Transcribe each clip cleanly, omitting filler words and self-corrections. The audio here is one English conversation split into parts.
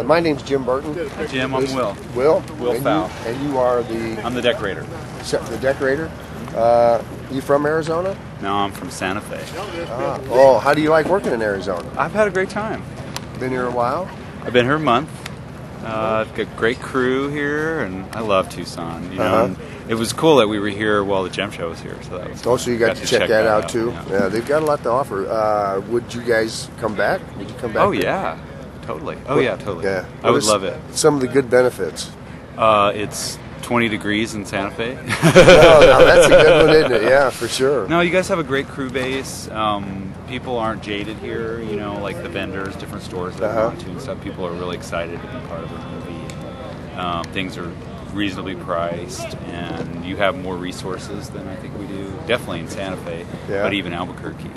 My name's Jim Burton. Jim, I'm Will. Will? Will Fowl. And you are the... I'm the decorator. The decorator? You from Arizona? No, I'm from Santa Fe. Oh, how do you like working in Arizona? I've had a great time. Been here a while? I've been here a month. I've got a great crew here, and I love Tucson. You know, and it was cool that we were here while the gem show was here. So that was cool. So you got to check that out too. Yeah, they've got a lot to offer. Would you guys come back? Would you come back? Oh yeah, totally. Oh yeah, totally. Yeah, I would love it. Some of the good benefits. It's 20 degrees in Santa Fe. No, that's a good one, isn't it? Yeah, for sure. No, you guys have a great crew base. People aren't jaded here, you know, like the vendors, different stores that I've gone to and stuff. People are really excited to be part of the movie. Things are reasonably priced, and you have more resources than I think we do. Definitely in Santa Fe, but even Albuquerque.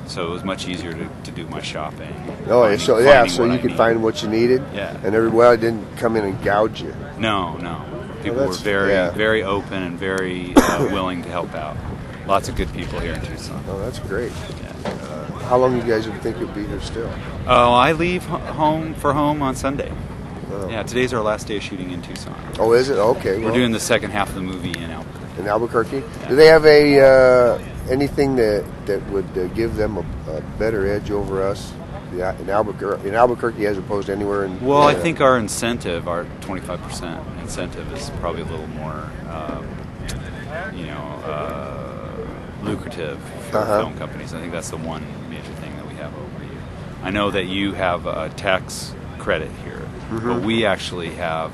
So it was much easier to do my shopping. Oh, so yeah, so you could find what you needed. Yeah. And it didn't come in and gouge you. No. People were very open and very willing to help out. Lots of good people here in Tucson. Oh, that's great. Yeah. How long you guys would think you'll be here still? Oh, I leave home on Sunday. Oh. Yeah, today's our last day of shooting in Tucson. Oh, is it? Okay. We're doing the second half of the movie in Albuquerque. In Albuquerque? Yeah. Do they have anything that would give them a better edge over us? In Albuquerque as opposed to anywhere in... Well, I think our incentive, our 25% incentive is probably a little more, lucrative for film companies. I think that's the one major thing that we have over you. I know that you have a tax credit here, but we actually have...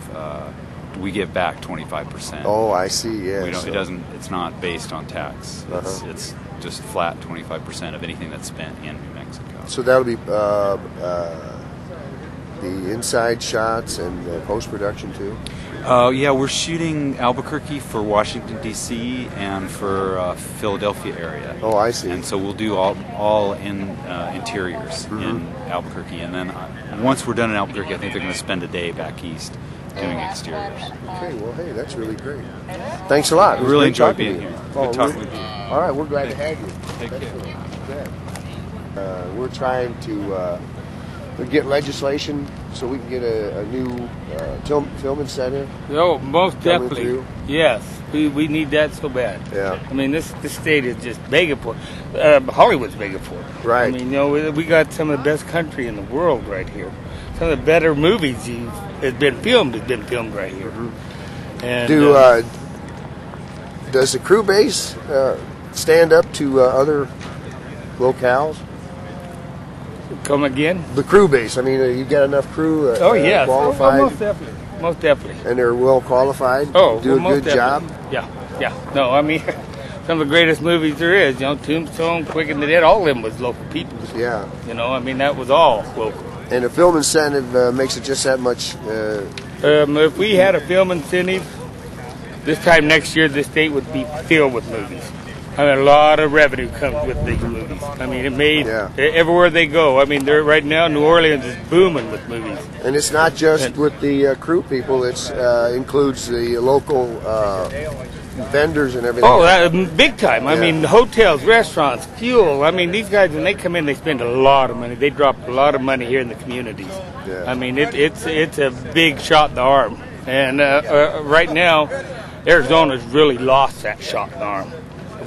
we give back 25%. Oh, I see. Yeah. It's not based on tax. It's just flat 25% of anything that's spent in New Mexico. So that'll be the inside shots and post-production too? Yeah, we're shooting Albuquerque for Washington, D.C. and for Philadelphia area. Oh, I see. And so we'll do all in interiors in Albuquerque. And then once we're done in Albuquerque, I think they're going to spend a day back east doing exteriors. Okay, well, hey, that's really great. Thanks a lot. We really enjoyed being here. Good talking with you. All right, we're glad to have you. Take care. We're trying to get legislation so we can get a new film incentive. Oh, most definitely. Yes, we need that so bad. Yeah. I mean, this state is just begging for it. Hollywood's begging for it. Right. I mean, we got some of the best country in the world right here. Some of the better movies has been filmed right here. And does the crew base stand up to other locales? Come again? The crew base. I mean, you got enough crew yes. qualified? Oh, most definitely. And they're well qualified? Oh, do a good job? Yeah. No, I mean, some of the greatest movies there is. You know, Tombstone, Quick and the Dead, all of them was local people. Yeah. You know, I mean, that was all local. And the film incentive makes it just that much... if we had a film incentive, this time next year, the state would be filled with movies. I mean, a lot of revenue comes with these movies. I mean, it made everywhere they go. I mean, right now, New Orleans is booming with movies. And it's not just with the crew people. It includes the local vendors and everything. Oh, big time. I mean, hotels, restaurants, fuel. I mean, these guys, when they come in, they spend a lot of money. They drop a lot of money here in the communities. Yeah. I mean, it's a big shot in the arm. And right now, Arizona's really lost that shot in the arm.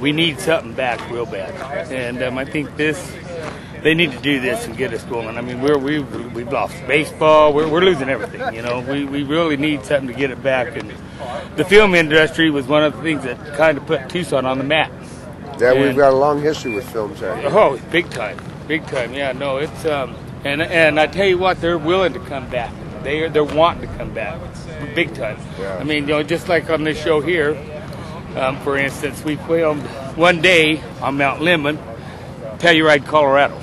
We need something back real bad, and I think they need to do this and get us going. I mean, we've lost baseball. We're losing everything. You know, we really need something to get it back. And the film industry was one of the things that kind of put Tucson on the map. Yeah, we've got a long history with films, haven't we? Oh, big time. Yeah, no, it's and I tell you what, they're willing to come back. They're wanting to come back, big time. Yeah. I mean, you know, just like on this show here. For instance, we filmed one day on Mount Lemmon, Telluride, Colorado.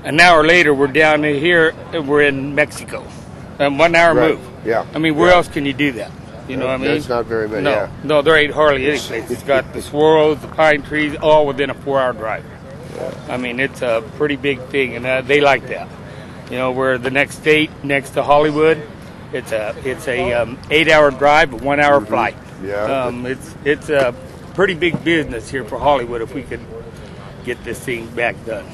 An hour later, we're down here, and we're in Mexico. 1 hour move. Yeah. I mean, where else can you do that? You know what I mean? There's not very many. No, there ain't hardly any place. It's got the swirls, the pine trees, all within a 4-hour drive. Yeah. I mean, it's a pretty big thing, and they like that. You know, we're the next state next to Hollywood. It's a 8-hour drive, a 1 hour flight. Yeah. It's a pretty big business here for Hollywood if we could get this thing back done.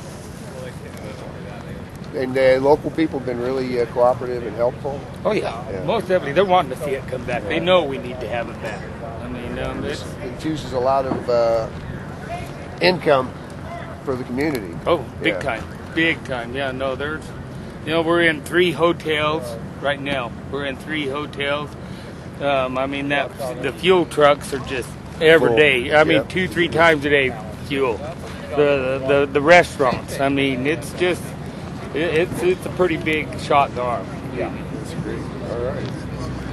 And the local people have been really cooperative and helpful. Oh yeah, most definitely. They're wanting to see it come back. They know we need to have it back. I mean, it infuses a lot of income for the community. Oh, big time, big time. Yeah, no, there's, we're in 3 hotels right now. We're in 3 hotels. I mean, the fuel trucks are just every day. I mean, 2-3 times a day fuel. The restaurants. I mean, it's just it's a pretty big shot in the arm. Yeah, that's great. All right.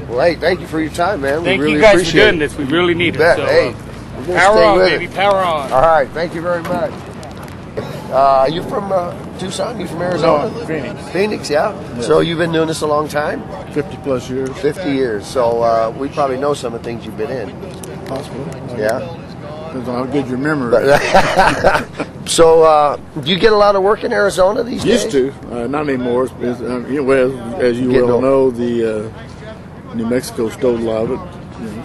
Well, hey, thank you for your time, man. Thank we really you guys appreciate for doing this. We really need it. So, hey, power on, baby. Power on. All right. Thank you very much. You from Tucson? You from Arizona? No, Phoenix. Phoenix, yeah. So you've been doing this a long time? 50+ years. 50 years. So we probably know some of the things you've been in. Possibly. Yeah. Depends on how good your memory is. So do you get a lot of work in Arizona these days? Used to. Not anymore. As you well know, the New Mexico stole a lot of it.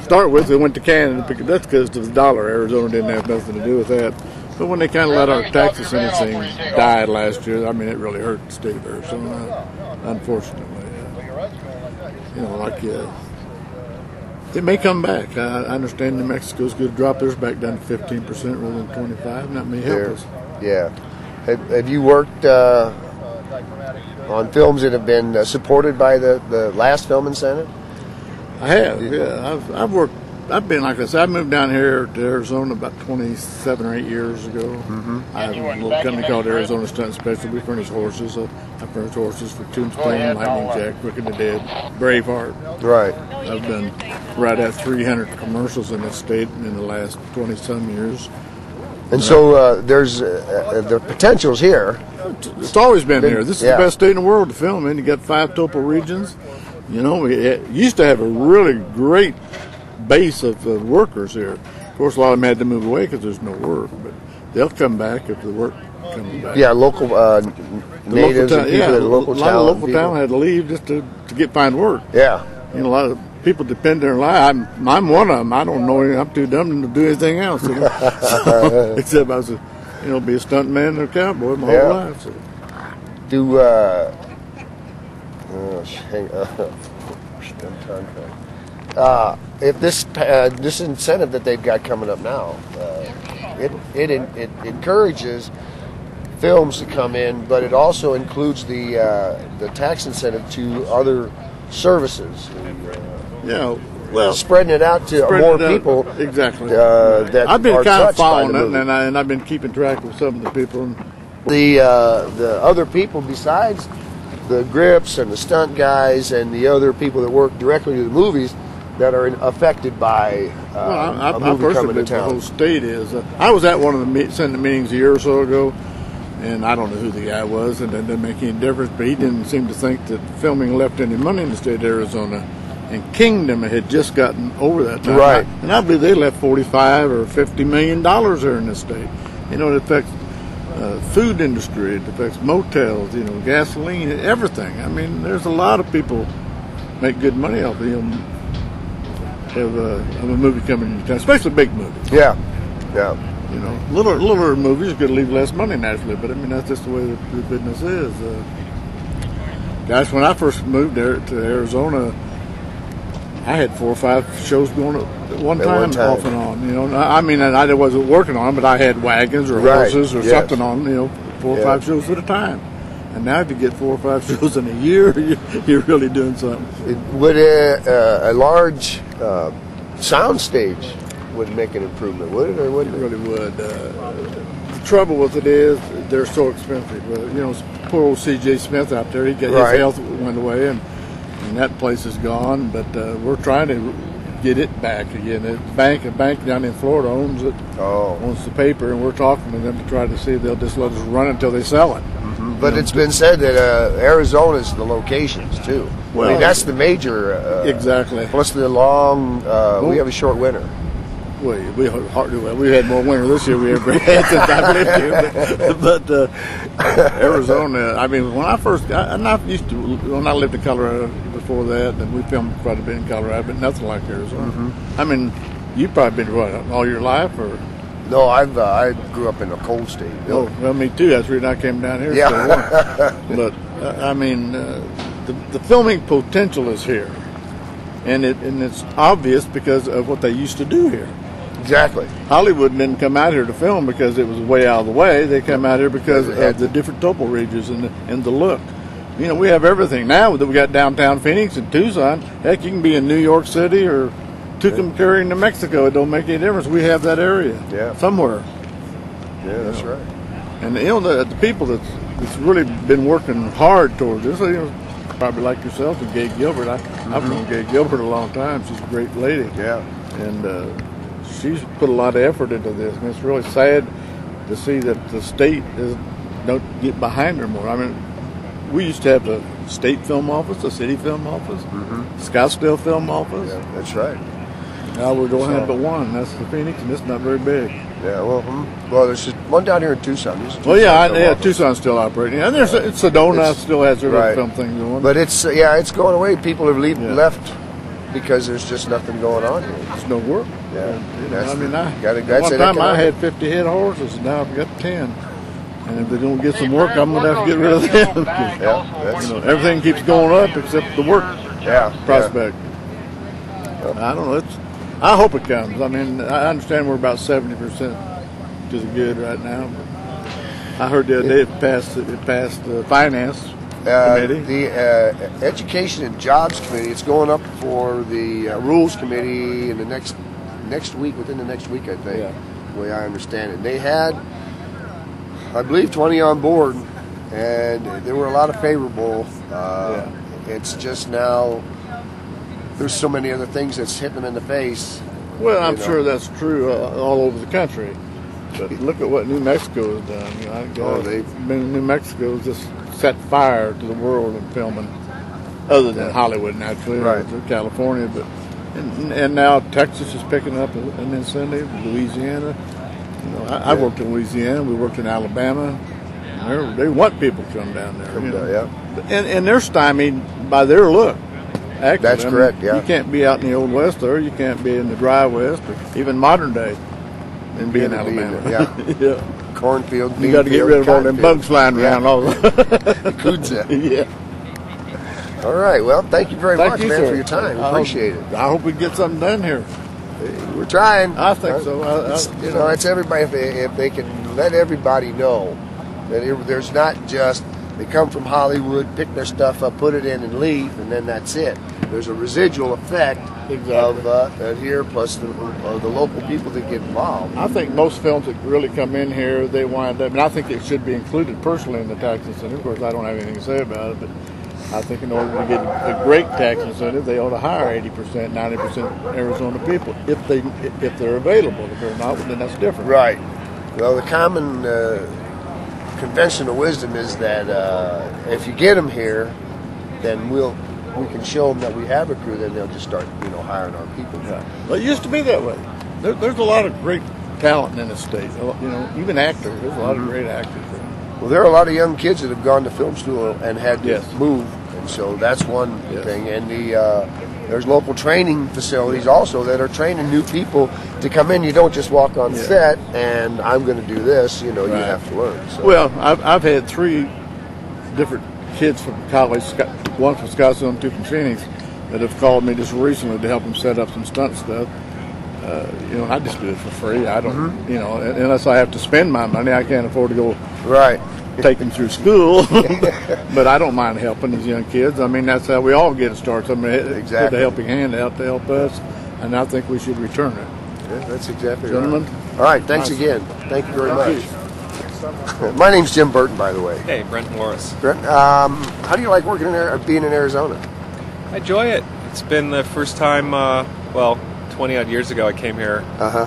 Start with, they went to Canada. That's because of the dollar. Arizona didn't have nothing to do with that. But when they kind of let our tax sentencing die last year, I mean, it really hurt the state of Arizona, unfortunately. It may come back. I understand New Mexico's going to drop theirs back down to 15% rather than 25%, and that may help us. Yeah. Have you worked on films that have been supported by the last film incentive? I have, yeah. I've worked. I've been, like I said, I moved down here to Arizona about 27 or 8 years ago. Mm-hmm. I have a little company called Arizona Stunt Special. We furnish horses. I furnish horses for Tombstone, Lightning Jack, Quick and the Dead, Braveheart. Right. I've done right at 300 commercials in this state in the last 20-some years. And so there's the potential's here. It's always been here. This is the best state in the world to film in. You got 5 total regions. We used to have a really great base of workers here. Of course, a lot of them had to move away because there's no work, but they'll come back if the work comes back. Yeah, local natives and people in local town. A lot of local town had to leave just to find work. Yeah. A lot of people depend their life. I'm one of them. I don't know. I'm too dumb to do anything else. So, except I was, be a stunt man or a cowboy my whole life. So. If this incentive that they've got coming up now, it encourages films to come in, but it also includes the tax incentive to other services. Spreading it out to more people. Exactly. That I've been are kind of touched by following the it, and I've been keeping track of some of the people. The other people besides the grips and the stunt guys and the other people that work directly to the movies that are affected by a movie coming to town. The whole state is. I was at one of the Senate meetings a year or so ago, and I don't know who the guy was, and it didn't make any difference, but he didn't seem to think that filming left any money in the state of Arizona. And Kingdom had just gotten over that time. Right. And I believe they left $45 or $50 million there in this state. It affects food industry, it affects motels, gasoline, everything. I mean, there's a lot of people make good money off of of a movie coming into town, especially big movies. Yeah. Littler movies are going to leave less money naturally, but I mean that's just the way the business is. Gosh, when I first moved there to Arizona, I had 4 or 5 shows going at one time, off and on. I mean, I wasn't working on them, but I had wagons or horses or something on. 4 or 5 shows at a time. And now, if you get 4 or 5 shows in a year, you're really doing something. Would a large sound stage would make an improvement? Would it or wouldn't it? It really would. The trouble with it is they're so expensive. Poor old C.J. Smith out there, his health went away, and that place is gone. But we're trying to get it back again. A bank down in Florida owns it. Owns the paper, and we're talking to them to try to see if they'll just let us run until they sell it. Mm-hmm. But it's been said that Arizona's the locations too. Well, I mean, that's the major. Exactly. Plus the long. We have a short winter. We had more winter this year we ever had since I've lived here. But Arizona, I mean, when I lived in Colorado before that, and we filmed quite a bit in Colorado, but nothing like Arizona. Mm-hmm. I mean, you've probably been all your life, or? No, I grew up in a cold state. Oh, well, me too. That's the reason I came down here. Yeah. But I mean, the filming potential is here, and it's obvious because of what they used to do here. Exactly. Hollywood didn't come out here to film because it was way out of the way. They come out here because of the different topo regions and the look. You know, we have everything now that we got downtown Phoenix and Tucson. Heck, you can be in New York City or Tucson, New Mexico. It don't make any difference. We have that area somewhere. Yeah, that's right. And you know, the people that's really been working hard towards this, you know, probably like yourself and Gabe Gilbert. I've known Gabe Gilbert a long time. She's a great lady. Yeah. And she's put a lot of effort into this. And it's really sad to see that the state don't get behind her more. I mean, we used to have a state film office, a city film office, Scottsdale film office. Yeah, that's right. Now we don't have but one. That's the Phoenix, and it's not very big. Yeah, well, there's just one down here in Tucson. Tucson's still operating. And there's Sedona still has their little film thing going. But it's going away. People have left because there's just nothing going on here. There's no work. Yeah, one time I had 50 head of horses, and now I've got 10. And if they don't get some work, I'm going to have to get rid of them. Everything keeps going up except the work prospect. I don't know. I hope it comes. I mean, I understand we're about 70%, which is good right now. I heard the other day it passed the finance committee. The Education and Jobs Committee. It's going up for the Rules Committee in the next week. Within the next week, I think. Yeah. The way I understand it, they had, I believe, 20 on board, and there were a lot of favorable. It's just now. There's so many other things that's hitting them in the face. Well, I'm sure that's true all over the country. But look at what New Mexico has done. New Mexico just set fire to the world in filming, other than Hollywood, naturally, or California. But and now Texas is picking up an incentive. Louisiana. I worked in Louisiana. We worked in Alabama. They want people to come down there. And they're stymied by their look. Actually, that's correct. Yeah, you can't be out in the Old West, or you can't be in the Dry West, or even modern day, and be in Alabama. Cornfield. You got to get rid of all them bugs flying around. All the kudza. All right. Well, thank you very much, man, for your time. Appreciate it. I hope we get something done here. We're trying. I think so. It's everybody. If they can let everybody know that there's not just. They come from Hollywood, pick their stuff up, put it in, and leave, and then that's it. There's a residual effect of here, plus the local people that get involved. I think most films that really come in here, they wind up, and I think it should be included personally in the tax incentive. Of course, I don't have anything to say about it, but I think in order to get a great tax incentive, they ought to hire 80%, 90% Arizona people if they're available. If they're not, then that's different. Right. Well, the common conventional wisdom is that if you get them here, then we can show them that we have a crew. Then they'll just start, hiring our people. Yeah. Well, it used to be that way. There's a lot of great talent in the state. Even actors. There's a lot of great actors. Well, there are a lot of young kids that have gone to film school and had to move, and so that's one thing. And there's local training facilities also that are training new people to come in. You don't just walk on set and I'm going to do this. You have to learn. So. Well, I've had 3 different kids from college, one from Scottsdale and 2 from Phoenix, that have called me just recently to help them set up some stunt stuff. I just do it for free. I don't, unless I have to spend my money, I can't afford to go take them through school. But I don't mind helping these young kids. I mean, that's how we all get a start. Somebody put a helping hand out to help us, and I think we should return it. Yeah, that's exactly Gentlemen, right. All right, thanks again. Thank you very much. My name's Jim Burton, by the way. Hey, Brent Morris. Brent, how do you like working being in Arizona? I enjoy it. It's been the first time, 20-odd years ago I came here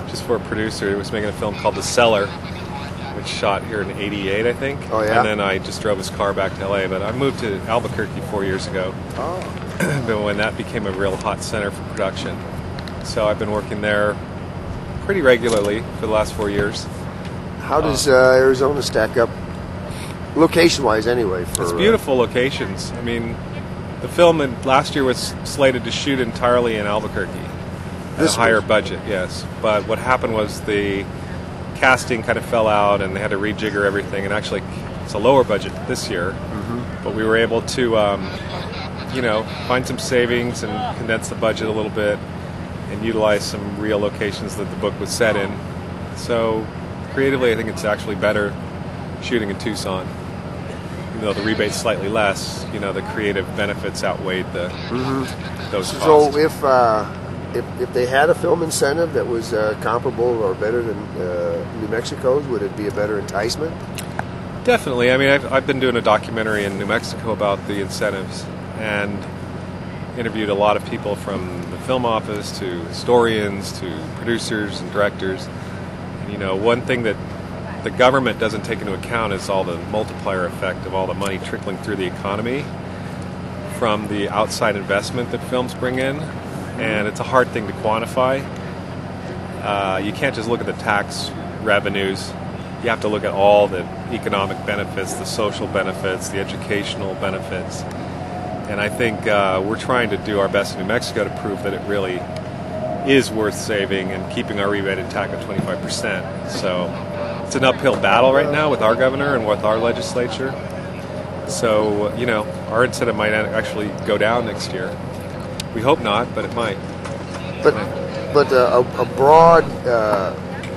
just for a producer who was making a film called The Cellar, which shot here in '88, I think. Oh, yeah? And then I just drove his car back to L.A., but I moved to Albuquerque 4 years ago. Oh. But when that became a real hot center for production. So I've been working there pretty regularly for the last 4 years. How does Arizona stack up, location-wise anyway? It's beautiful locations. I mean, the film last year was slated to shoot entirely in Albuquerque. At a higher budget, yes. But what happened was the casting kind of fell out and they had to rejigger everything. And actually, it's a lower budget this year. but we were able to, find some savings and condense the budget a little bit and utilize some real locations that the book was set in. So creatively, I think it's actually better shooting in Tucson. Even though the rebate's slightly less, the creative benefits outweighed those costs. So if they had a film incentive that was comparable or better than New Mexico's, would it be a better enticement? Definitely. I mean, I've been doing a documentary in New Mexico about the incentives and interviewed a lot of people from the film office to historians to producers and directors. And, one thing that the government doesn't take into account is all the multiplier effect of all the money trickling through the economy from the outside investment that films bring in. And it's a hard thing to quantify. You can't just look at the tax revenues. You have to look at all the economic benefits, the social benefits, the educational benefits. And I think we're trying to do our best in New Mexico to prove that it really is worth saving and keeping our rebate intact at 25%. So it's an uphill battle right now with our governor and with our legislature. So, our incentive might actually go down next year. We hope not, but it might. But a broad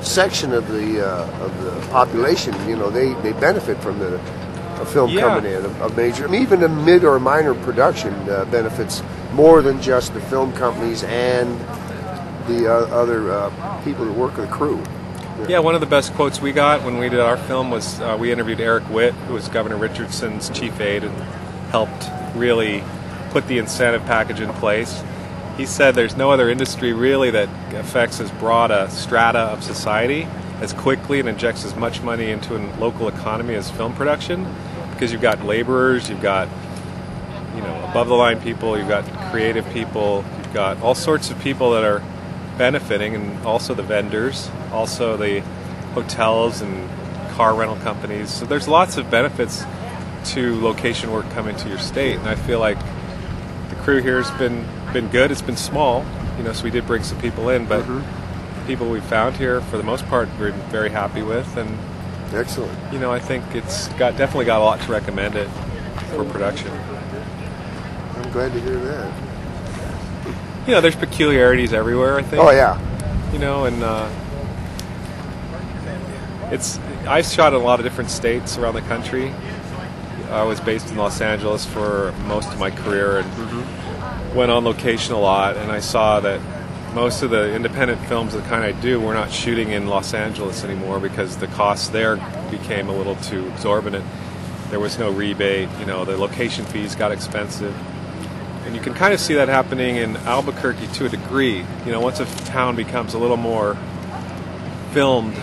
section of the population, they benefit from a film coming in, a major. I mean, even a mid or minor production benefits more than just the film companies and the other people that work with the crew. Yeah, one of the best quotes we got when we did our film was we interviewed Eric Witt, who was Governor Richardson's chief aide and helped really put the incentive package in place. He said there's no other industry really that affects as broad a strata of society as quickly and injects as much money into a local economy as film production, because you've got laborers, you've got above the line people, you've got creative people, you've got all sorts of people that are benefiting, and also the vendors, also the hotels and car rental companies. So there's lots of benefits to location work coming to your state, and I feel like the crew here has been good. It's been small, so we did bring some people in, but the people we found here, for the most part, we're very happy with, and excellent. I think it's definitely got a lot to recommend it for production. I'm glad to hear that. There's peculiarities everywhere, I think. Oh yeah. And I've shot in a lot of different states around the country. I was based in Los Angeles for most of my career and went on location a lot, and I saw that most of the independent films, the kind I do, we're not shooting in Los Angeles anymore because the costs there became a little too exorbitant. There was no rebate, the location fees got expensive. And you can kind of see that happening in Albuquerque to a degree. Once a town becomes a little more filmed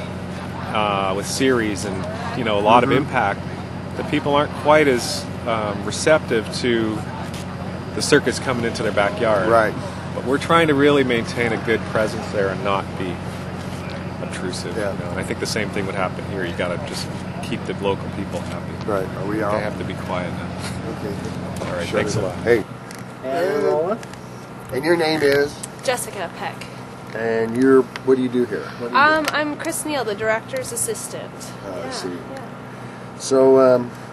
with series and, a lot of impact, the people aren't quite as receptive to the circus coming into their backyard. Right. But we're trying to really maintain a good presence there and not be obtrusive. Yeah. And I think the same thing would happen here. You got to just keep the local people happy. Right. Are we on? They have to be quiet now. Okay. All right. Thanks a lot. Hey. And your name is? Jessica Peck. And what do you do here? I'm Chris Neal, the director's assistant. I see. Yeah. So,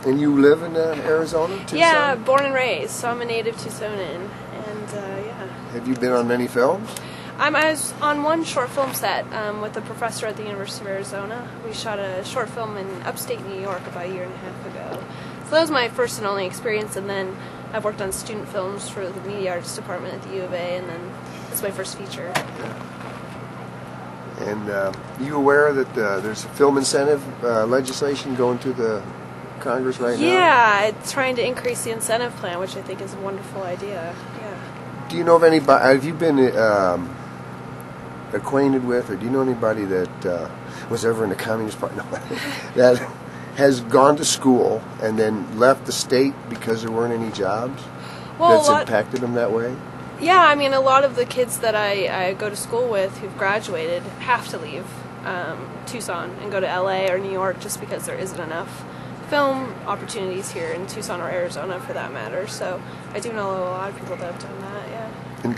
and you live in Arizona, Tucson? Yeah, born and raised. So I'm a native Tucsonan, and yeah. Have you been on many films? I was on one short film set with a professor at the University of Arizona. We shot a short film in upstate New York about a year and a half ago. So that was my first and only experience, and then I've worked on student films for the Media Arts Department at the U of A, and then it's my first feature. And are you aware that there's a film incentive legislation going to the Congress right now? Yeah, it's trying to increase the incentive plan, which I think is a wonderful idea. Yeah. Do you know of anybody, have you been acquainted with, or do you know anybody that was ever in the Communist Party that has gone to school and then left the state because there weren't any jobs? That's impacted them that way? Yeah, I mean, a lot of the kids that I go to school with who've graduated have to leave Tucson and go to LA or New York just because there isn't enough film opportunities here in Tucson or Arizona for that matter. So I do know a lot of people that have done that, yeah.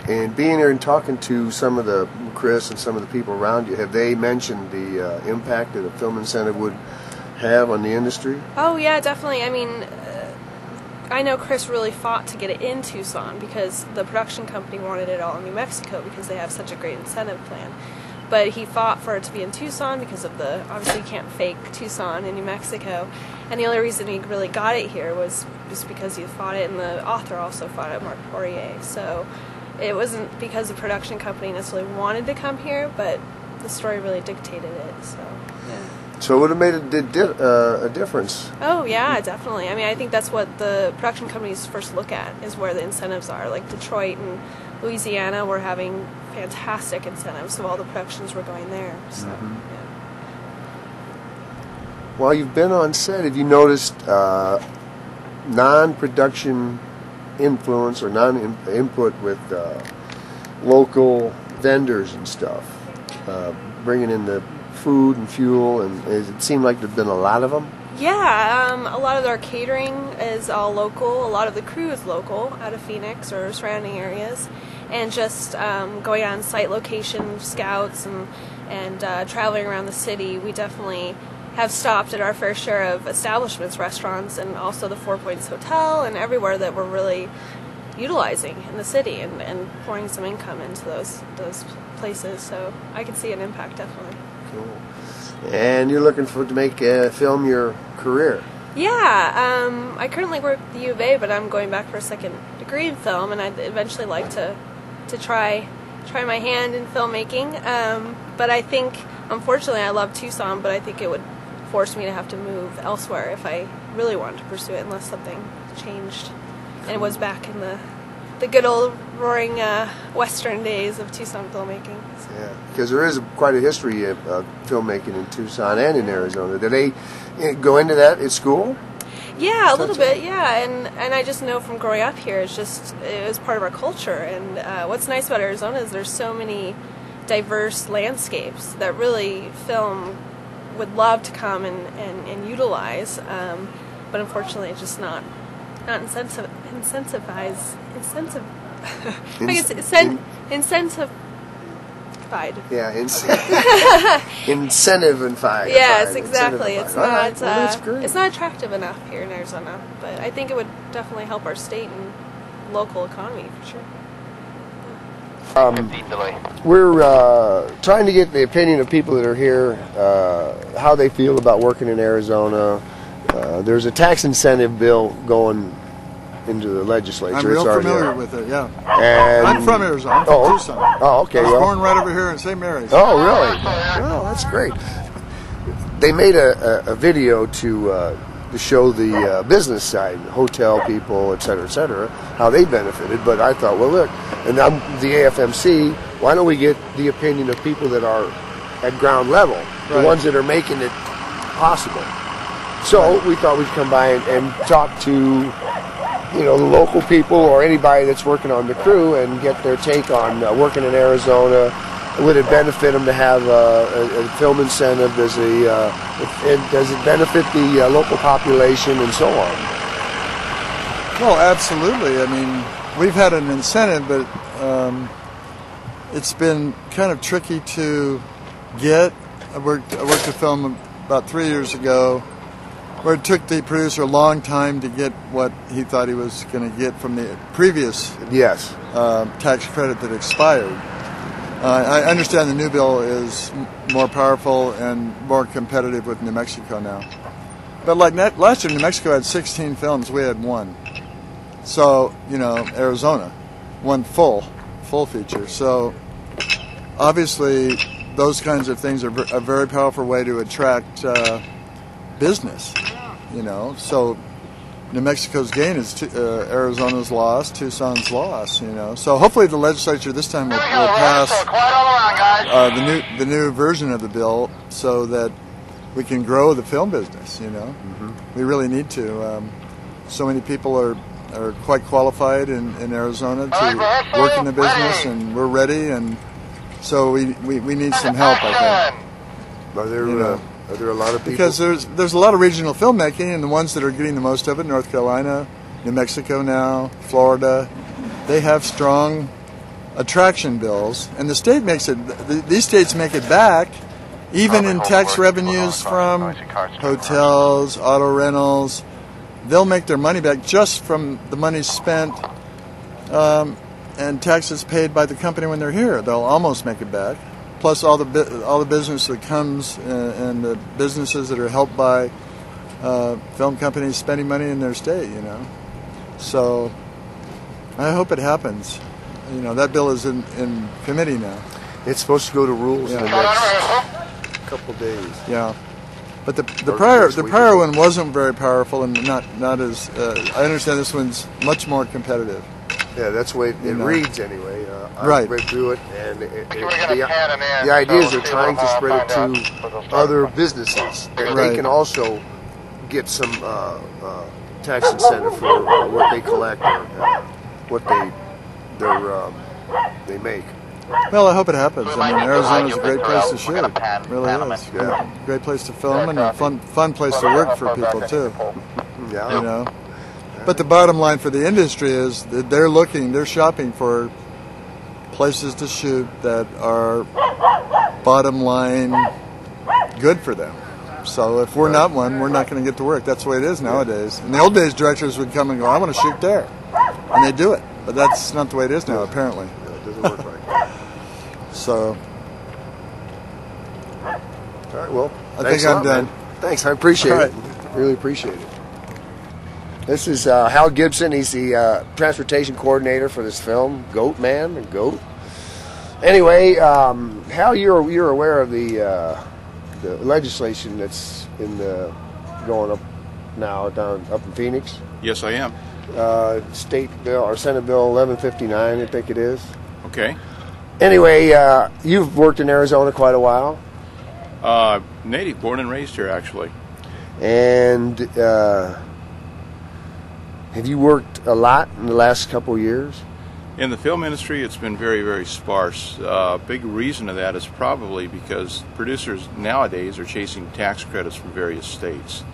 And being there and talking to some of the, Chris and some of the people around you, have they mentioned the impact that a film incentive would have on the industry? Oh, yeah, definitely. I mean, I know Chris really fought to get it in Tucson because the production company wanted it all in New Mexico because they have such a great incentive plan. But he fought for it to be in Tucson because of obviously you can't fake Tucson in New Mexico. And the only reason he really got it here was just because he fought it, and the author also fought it, Mark Poirier. So it wasn't because the production company necessarily wanted to come here, but the story really dictated it. So, yeah. So it would have made a difference. Oh, yeah, definitely. I mean, I think that's what the production companies first look at, is where the incentives are. Like Detroit and Louisiana were having fantastic incentives, so all the productions were going there. So, yeah. While you've been on set, have you noticed non-production influence or non-input with local vendors and stuff, bringing in the food and fuel, and it seemed like there've been a lot of them? Yeah, a lot of our catering is all local. A lot of the crew is local, out of Phoenix or surrounding areas, and just going on site location scouts and traveling around the city, we definitely have stopped at our fair share of establishments, restaurants, and also the Four Points Hotel, and everywhere that we're really utilizing in the city and pouring some income into those places. So I can see an impact, definitely. Cool. And you're looking to make film your career? Yeah, I currently work at the U of A, but I'm going back for a second degree in film, and I'd eventually like to try my hand in filmmaking. But I think, unfortunately, I love Tucson, but I think it would force me to have to move elsewhere if I really wanted to pursue it, unless something changed and it was back in the good old roaring Western days of Tucson filmmaking. So. Yeah, because there is quite a history of filmmaking in Tucson and in Arizona. Did they go into that at school? Yeah, a little bit, yeah, and I just know from growing up here, it was part of our culture, and what's nice about Arizona is there's so many diverse landscapes that really film would love to come and utilize, but unfortunately it's just not incentivized. I guess incentivized. Yeah, incentive-ified. Yes, exactly. It's not. Right. Well, that's great. It's not attractive enough here in Arizona, but I think it would definitely help our state and local economy for sure. We're trying to get the opinion of people that are here, how they feel about working in Arizona. There's a tax incentive bill going into the legislature. I'm real familiar with it, yeah. And I'm from Arizona. I'm from Tucson. Oh, okay. I was born right over here in St. Mary's. Oh, really? Oh, that's great. They made a video to show the business side, hotel people, et cetera, how they benefited. But I thought, well, look, and I'm the AFMC, why don't we get the opinion of people that are at ground level, the ones that are making it possible. So we thought we'd come by and talk to the local people or anybody that's working on the crew and get their take on working in Arizona. Would it benefit them to have a film incentive? Does it benefit the local population and so on? Well, absolutely. I mean, we've had an incentive, but it's been kind of tricky to get. I worked a film about 3 years ago where it took the producer a long time to get what he thought he was going to get from the previous tax credit that expired. I understand the new bill is more powerful and more competitive with New Mexico now. But like last year, New Mexico had 16 films. We had one. So, Arizona, one full feature. So, obviously, those kinds of things are a very powerful way to attract business. So New Mexico's gain is Arizona's loss, Tucson's loss. So hopefully the legislature this time will pass the new version of the bill so that we can grow the film business. We really need to. So many people are quite qualified in Arizona to work in the business, and we're ready. And so we need some help, I think. Are there a lot of people? Because there's a lot of regional filmmaking, and the ones that are getting the most of it, North Carolina, New Mexico now, Florida, they have strong attraction bills, and the state makes it. These states make it back, even in tax revenues from hotels, auto rentals, they'll make their money back just from the money spent and taxes paid by the company when they're here. They'll almost make it back. Plus all the business that comes and the businesses that are helped by film companies spending money in their state, you know. So I hope it happens. You know, that bill is in committee now. It's supposed to go to rules in the next couple days. Yeah, but the prior one wasn't very powerful and not as. I understand this one's much more competitive. Yeah, that's the way it reads anyway. Right. I read through it, and the idea is they're trying to spread it to other businesses. They can also get some tax incentive for what they collect or what they make. Well, I hope it happens. I mean, Arizona's a great place to shoot. It really is. Yeah. Great place to film and a fun place to work for people too. Yeah. You know. But the bottom line for the industry is that they're shopping for places to shoot that are bottom line good for them. So if we're not one, we're not going to get to work. That's the way it is nowadays. In the old days, directors would come and go, I want to shoot there. And they do it. But that's not the way it is now, apparently. Yeah, it doesn't work right. So. All right, well, I think I'm done. Man. Thanks, I appreciate it. Really appreciate it. This is Hal Gibson. He's the transportation coordinator for this film, Goat Man and Goat. Anyway, Hal, you're aware of the legislation that's going up now up in Phoenix? Yes, I am. State bill or Senate Bill 1159, I think it is. Okay. Anyway, you've worked in Arizona quite a while. Native, born and raised here, actually. And have you worked a lot in the last couple of years? In the film industry, it's been very, very sparse. Big reason of that is probably because producers nowadays are chasing tax credits from various states,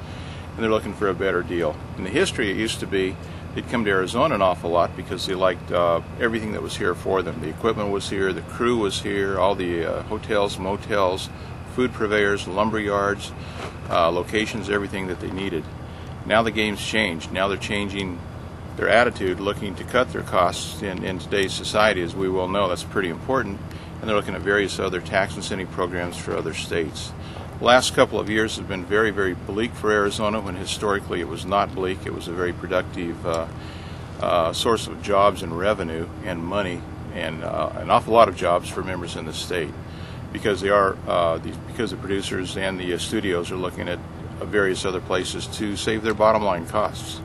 and they're looking for a better deal. In the history, it used to be they'd come to Arizona an awful lot because they liked everything that was here for them. The equipment was here, the crew was here, all the hotels, motels, food purveyors, lumber yards, locations, everything that they needed. Now the game's changed. Now they're changing their attitude, looking to cut their costs in today's society. As we well know, that's pretty important, and they're looking at various other tax incentive programs for other states. The last couple of years have been very, very bleak for Arizona, when historically it was not bleak. It was a very productive source of jobs and revenue and money, and an awful lot of jobs for members in the state, because they are because the producers and the studios are looking at various other places to save their bottom line costs.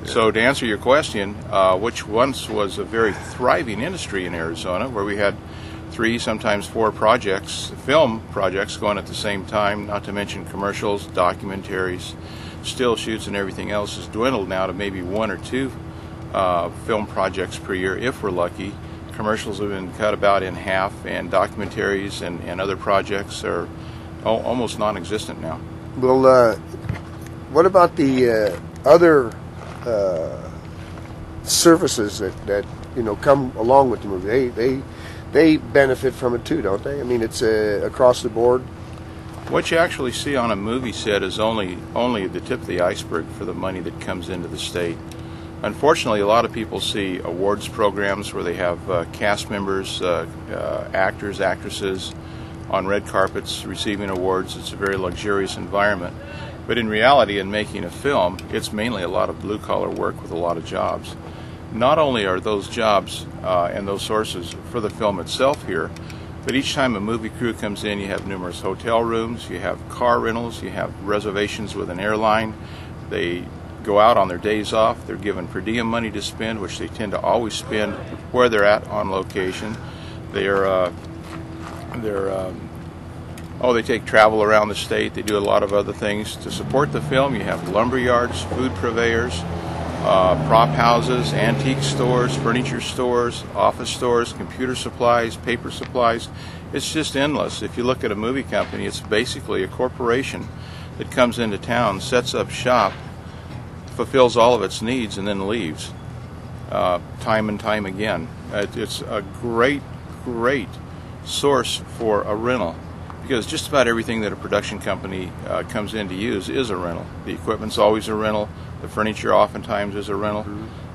So to answer your question, which once was a very thriving industry in Arizona, where we had 3, sometimes 4 projects, film projects going at the same time, not to mention commercials, documentaries, still shoots, and everything else, has dwindled now to maybe 1 or 2 film projects per year, if we're lucky. Commercials have been cut about in half, and documentaries and other projects are almost non-existent now. Well, what about the other services that come along with the movie? They benefit from it too, don't they? I mean, it's across the board. What you actually see on a movie set is only the tip of the iceberg for the money that comes into the state. Unfortunately, a lot of people see awards programs where they have cast members, actors, actresses on red carpets receiving awards. It's a very luxurious environment. But in reality, in making a film, it's mainly a lot of blue-collar work with a lot of jobs. Not only are those jobs and those sources for the film itself here, but each time a movie crew comes in, you have numerous hotel rooms, you have car rentals, you have reservations with an airline. They go out on their days off. They're given per diem money to spend, which they tend to always spend where they're at on location. They take travel around the state. They do a lot of other things to support the film. You have lumber yards, food purveyors, prop houses, antique stores, furniture stores, office stores, computer supplies, paper supplies. It's just endless. If you look at a movie company, it's basically a corporation that comes into town, sets up shop, fulfills all of its needs, and then leaves time and time again. It's a great source for a rental, because just about everything that a production company comes in to use is a rental. The equipment's always a rental. The furniture oftentimes is a rental.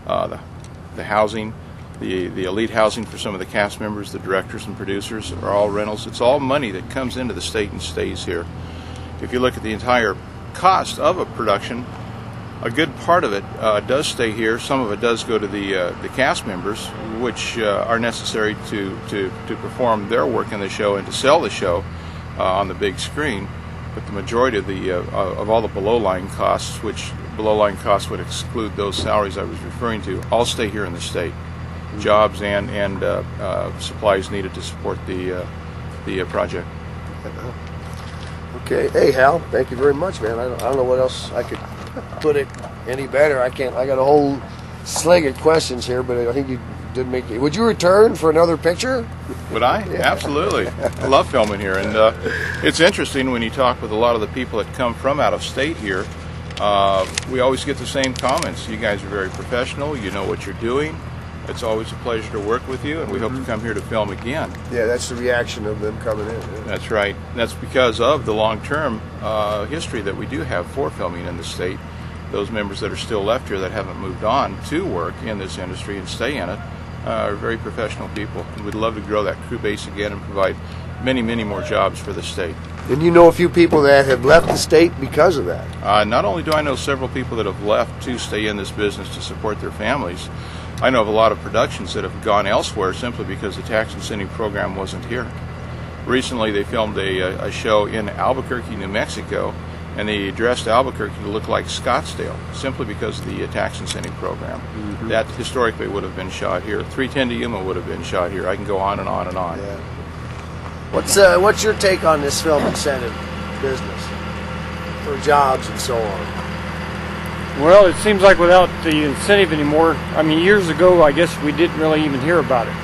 The housing, the elite housing for some of the cast members, the directors and producers are all rentals. It's all money that comes into the state and stays here. If you look at the entire cost of a production, a good part of it does stay here. Some of it does go to the cast members, which are necessary to perform their work in the show and to sell the show on the big screen. But the majority of all the below-line costs, which below-line costs would exclude those salaries I was referring to, all stay here in the state. Jobs and supplies needed to support the project. Okay. Hey, Hal, thank you very much, man. I don't know what else I could put it any better. I can't. I got a whole sling of questions here, but I think you did make it. Would you return for another picture? Would I? Yeah. Absolutely. I love filming here, and it's interesting when you talk with a lot of the people that come from out of state here. We always get the same comments. You guys are very professional. You know what you're doing. It's always a pleasure to work with you, and we hope to come here to film again. Yeah, that's the reaction of them coming in. Yeah. That's right. And that's because of the long-term history that we do have for filming in the state. Those members that are still left here that haven't moved on to work in this industry and stay in it are very professional people. And we'd love to grow that crew base again and provide many, many more jobs for the state. And you know a few people that have left the state because of that? Not only do I know several people that have left to stay in this business to support their families, I know of a lot of productions that have gone elsewhere simply because the tax incentive program wasn't here. Recently they filmed a show in Albuquerque, New Mexico, and they dressed Albuquerque to look like Scottsdale simply because of the tax incentive program. That historically would have been shot here. 310 to Yuma would have been shot here. I can go on and on and on. Yeah. What's your take on this film incentive business for jobs and so on? Well, it seems like without the incentive anymore, I mean, years ago, I guess we didn't really even hear about it.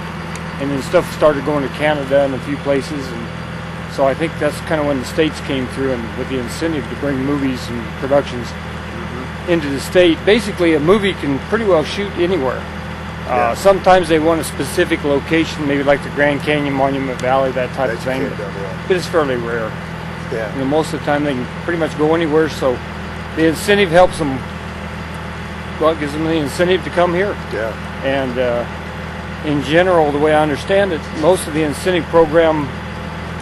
And then stuff started going to Canada and a few places. And so I think that's kind of when the states came through and with the incentive to bring movies and productions into the state. Basically, a movie can pretty well shoot anywhere. Sometimes they want a specific location, maybe like the Grand Canyon, Monument Valley, that type of thing. But it's fairly rare. Yeah. You know, most of the time they can pretty much go anywhere. So the incentive helps them. Well, it gives them the incentive to come here. Yeah. And in general, the way I understand it, most of the incentive program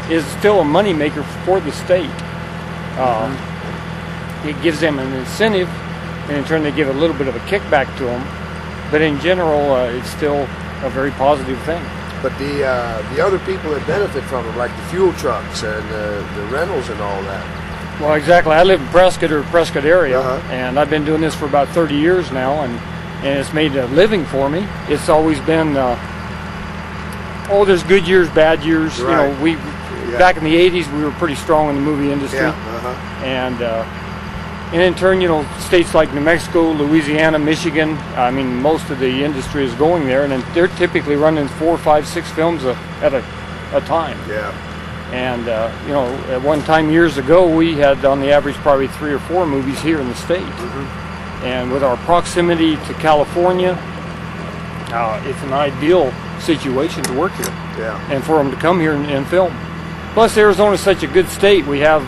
is still a moneymaker for the state. It gives them an incentive, and in turn they give a little bit of a kickback to them. But in general, it's still a very positive thing. But the other people that benefit from it, like the fuel trucks and the rentals and all that. Well, exactly. I live in Prescott or Prescott area, and I've been doing this for about 30 years now, and it's made a living for me. It's always been, there's good years, bad years. Right. You know, back in the 80s, we were pretty strong in the movie industry. And in turn, you know, states like New Mexico, Louisiana, Michigan, I mean, most of the industry is going there, and they're typically running 4, 5, 6 films at a time. Yeah. And, you know, at one time years ago, we had on the average probably 3 or 4 movies here in the state. And with our proximity to California, it's an ideal situation to work here. Yeah. And for them to come here and film. Plus, Arizona is such a good state. We have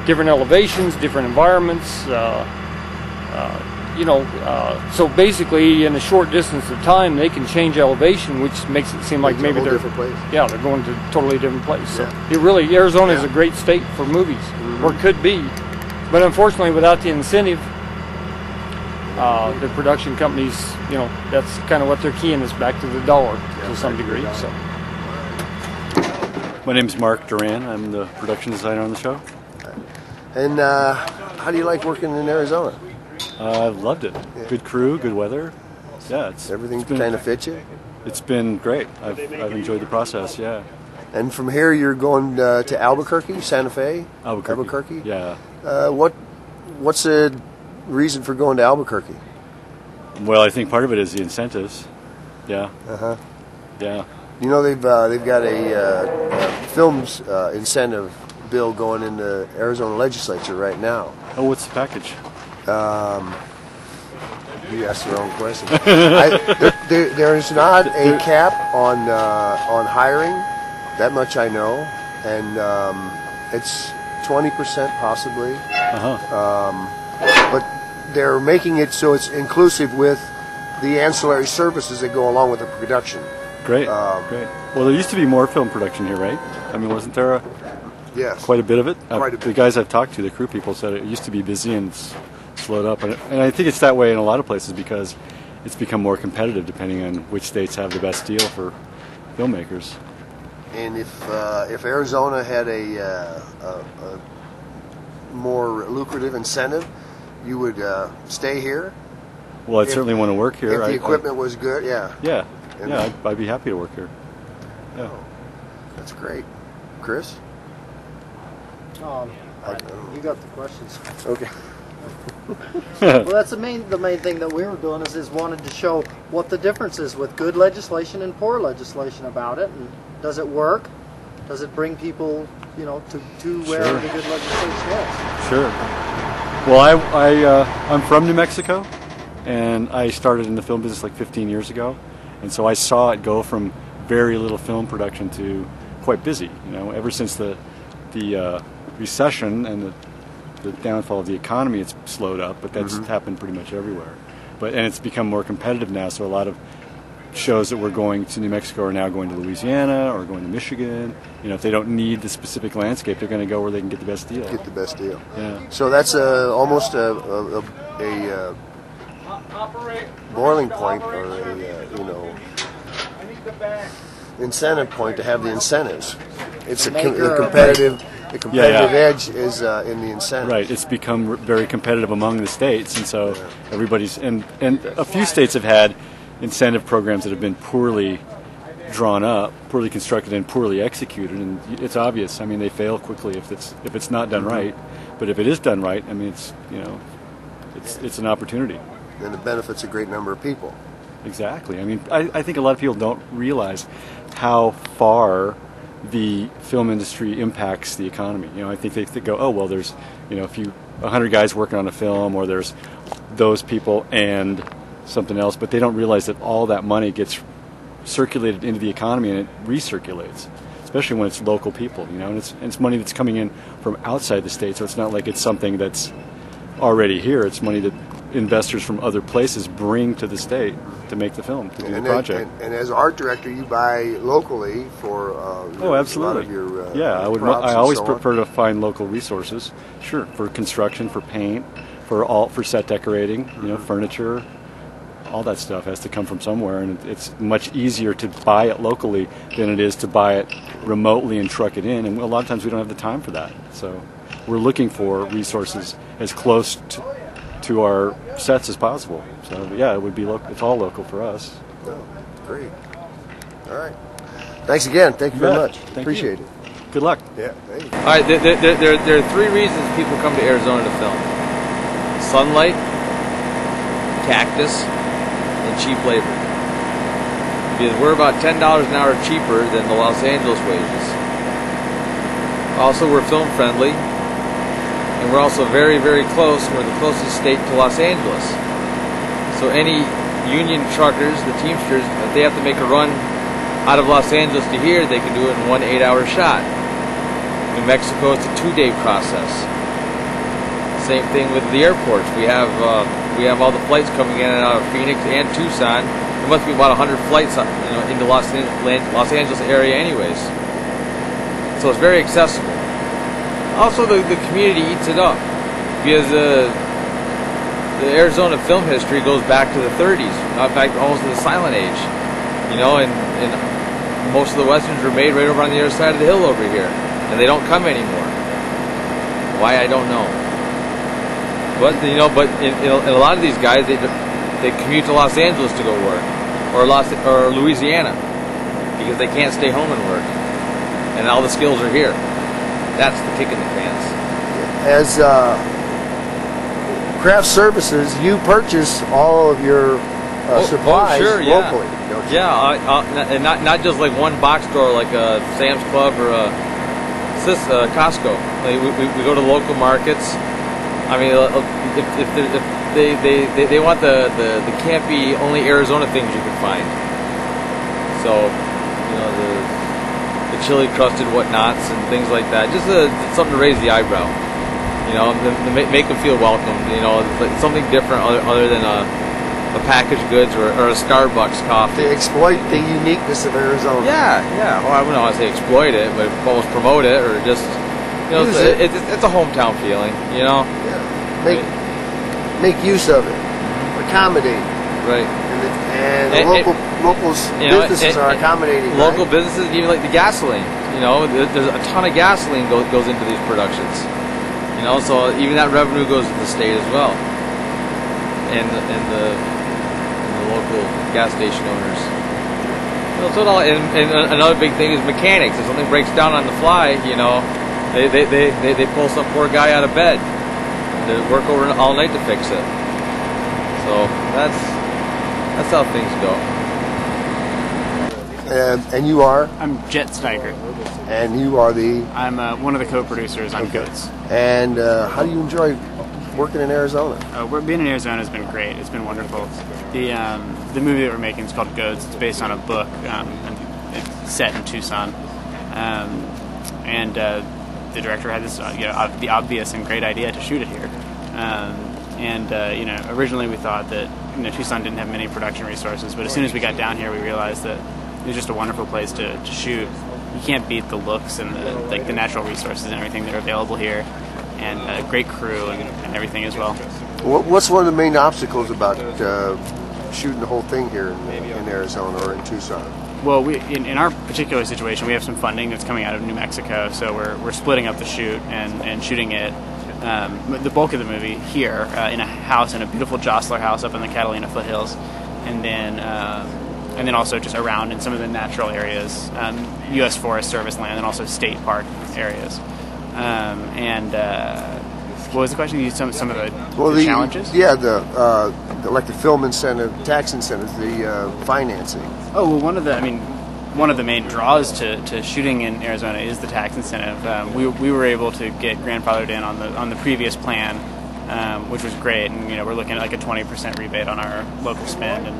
different elevations, different environments, so basically in a short distance of time they can change elevation, which makes it seem like maybe they're different place. Yeah, they're going to a totally different place. So it really, Arizona is a great state for movies, or could be, but unfortunately without the incentive, the production companies, you know, that's kind of what they're keying us back to the dollar to some degree. So my name's Mark Duran. I'm the production designer on the show. And how do you like working in Arizona? I've loved it. Good crew, good weather. Yeah, everything kind of fits you. It's been great. I've enjoyed the process. Yeah. And from here, you're going to Albuquerque, Santa Fe. Albuquerque. Yeah. What's the reason for going to Albuquerque? Well, I think part of it is the incentives. Yeah. Yeah. You know, they've got a films incentive bill going in the Arizona legislature right now. Oh, what's the package? You asked the wrong question. There is not a cap on hiring. That much I know. and it's 20% possibly. But they're making it so it's inclusive with the ancillary services that go along with the production. Great, great. Well, there used to be more film production here, right? I mean, wasn't there yes, quite a bit of it? Quite a bit. The guys I've talked to, the crew people, said it used to be busy and it's slowed up. And I think it's that way in a lot of places because it's become more competitive depending on which states have the best deal for filmmakers. And if Arizona had a more lucrative incentive, you would stay here? Well, I'd certainly want to work here. If the equipment was good, yeah. Yeah, yeah, I'd be happy to work here. Yeah. Oh, that's great. Chris? You got the questions. Okay. Well, that's the main thing that we were doing is wanted to show what the difference is with good legislation and poor legislation about it, and does it work? Does it bring people, to where the good legislation is? Sure. Well, I'm from New Mexico, and I started in the film business like 15 years ago, and so I saw it go from very little film production to quite busy. Ever since the recession and the downfall of the economy, it's slowed up, but that's happened pretty much everywhere. And it's become more competitive now, so a lot of shows that were going to New Mexico are now going to Louisiana or going to Michigan. If they don't need the specific landscape, they're going to go where they can get the best deal. Get the best deal. Yeah. So that's almost a boiling point, or incentive point to have the incentives. It's the competitive edge is in the incentive. Right. It's become very competitive among the states, and so everybody's and a few states have had incentive programs that have been poorly drawn up, poorly constructed, and poorly executed, and it's obvious. I mean, they fail quickly if it's not done right. But if it is done right, I mean, it's an opportunity. And it benefits a great number of people. Exactly. I mean, I think a lot of people don't realize how far the film industry impacts the economy. I think they go, oh well, there's 100 guys working on a film, or there's those people and something else, but they don't realize that all that money gets circulated into the economy and it recirculates, especially when it's local people, and it's money that's coming in from outside the state, so it's not like it's something that's already here. It's money that investors from other places bring to the state to make the film, to do the project. And as art director, you buy locally for absolutely. A lot of your I always prefer to find local resources. Sure, for construction, for paint, for set decorating, furniture. All that stuff has to come from somewhere, and it's much easier to buy it locally than it is to buy it remotely and truck it in, and a lot of times we don't have the time for that. So we're looking for resources as close to our sets as possible. So yeah, it would be it's all local for us. Oh, great. All right. Thanks again. Thank you very much. Appreciate it. Good luck. Yeah. Thank you. All right. There are three reasons people come to Arizona to film: sunlight, cactus, and cheap labor. Because we're about $10 an hour cheaper than the Los Angeles wages. Also, we're film friendly, and we're also very, very close. We're the closest state to Los Angeles. So any union truckers, the Teamsters, if they have to make a run out of Los Angeles to here, they can do it in one 8-hour shot. New Mexico, it's a 2-day process. Same thing with the airports. We have all the flights coming in and out of Phoenix and Tucson. There must be about 100 flights into Los Angeles area anyways. So it's very accessible. Also, the community eats it up, because the Arizona film history goes back to the 30s, back almost to the Silent Age. And most of the westerns were made right over on the other side of the hill over here, and they don't come anymore. Why, I don't know. But in a lot of these guys, they commute to Los Angeles to go work, or Louisiana, because they can't stay home and work, and all the skills are here. That's the kick in the pants. As craft services, you purchase all of your supplies locally, don't you? Yeah, and not just like one box store like a Sam's Club or a Costco. We go to local markets. I mean, if they want the campy only Arizona things you can find. So, the the chili crusted whatnots and things like that. Just something to raise the eyebrow. You know, to make them feel welcome. You know, it's something different other than a packaged goods or a Starbucks coffee. To exploit the uniqueness of Arizona. Yeah. Well, I wouldn't want to say exploit it, but almost promote it, or just, you know, it's a hometown feeling. You know. Yeah. Make use of it. Accommodate. Right. And locals businesses are accommodating. Local businesses, even like the gasoline. You know, there's a ton of gasoline goes into these productions. You know, so even that revenue goes to the state as well, and the local gas station owners. You know, so and another big thing is mechanics. If something breaks down on the fly, you know, they pull some poor guy out of bed to work over all night to fix it. So that's how things go. And you are? I'm Jet Steiger. And you are the? I'm one of the co-producers on Goats. And how do you enjoy working in Arizona? Being in Arizona has been great. It's been wonderful. The movie that we're making is called Goats. It's based on a book. It's set in Tucson. And the director had this the obvious and great idea to shoot it here. Originally we thought that Tucson didn't have many production resources, but as soon as we got down here, we realized that it was just a wonderful place to shoot. You can't beat the looks and the natural resources and everything that are available here, and a great crew and everything as well. What's one of the main obstacles about shooting the whole thing here in Arizona or in Tucson? Well, in our particular situation, we have some funding that's coming out of New Mexico, so we're splitting up the shoot and shooting it. The bulk of the movie here in a house, in a beautiful jostler house up in the Catalina foothills, and then also just around in some of the natural areas, U.S. Forest Service land, and also state park areas. What was the question? Some of the challenges? Yeah, like the film incentive, tax incentives, the financing. Oh well, one of the main draws to shooting in Arizona is the tax incentive. We were able to get grandfathered in on the previous plan, which was great, and we're looking at like a 20% rebate on our local spend, and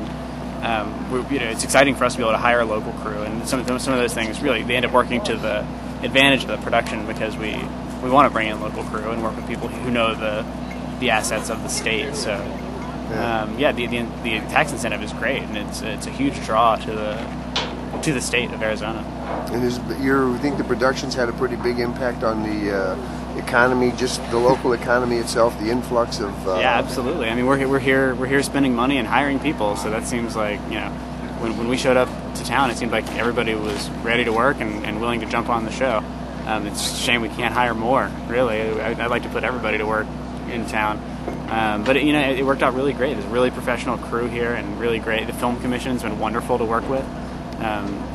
it's exciting for us to be able to hire a local crew, and some of those things really they end up working to the advantage of the production because we want to bring in local crew and work with people who know the assets of the state. So the tax incentive is great, and it's a huge draw to the state of Arizona. And you think the productions had a pretty big impact on the economy, just the local economy itself, the influx of? Yeah, absolutely. I mean, we're here spending money and hiring people, so that seems like when we showed up to town, it seemed like everybody was ready to work and willing to jump on the show. It's a shame we can't hire more. Really, I'd like to put everybody to work in town. But it worked out really great. There's a really professional crew here and really great. The Film Commission's been wonderful to work with.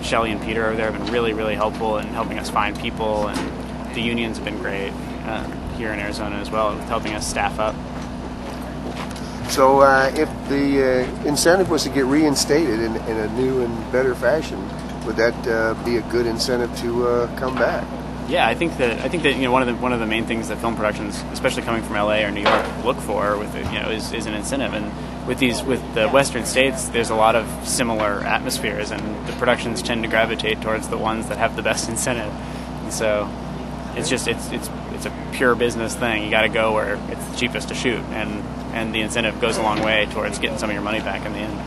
Shelley and Peter over there have been really, really helpful in helping us find people, and the unions have been great here in Arizona as well, with helping us staff up. So if the incentive was to get reinstated in a new and better fashion, would that be a good incentive to come back? Yeah, I think that one of the main things that film productions, especially coming from LA or New York, look for with it, is an incentive. And with the Western states, there's a lot of similar atmospheres, and the productions tend to gravitate towards the ones that have the best incentive. And so it's a pure business thing. You got to go where it's the cheapest to shoot, and the incentive goes a long way towards getting some of your money back in the end.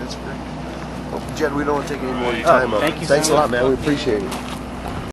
That's great. Well, Jed, we don't want to take any more of your time up. Thank you. Thanks a lot, man. We appreciate it.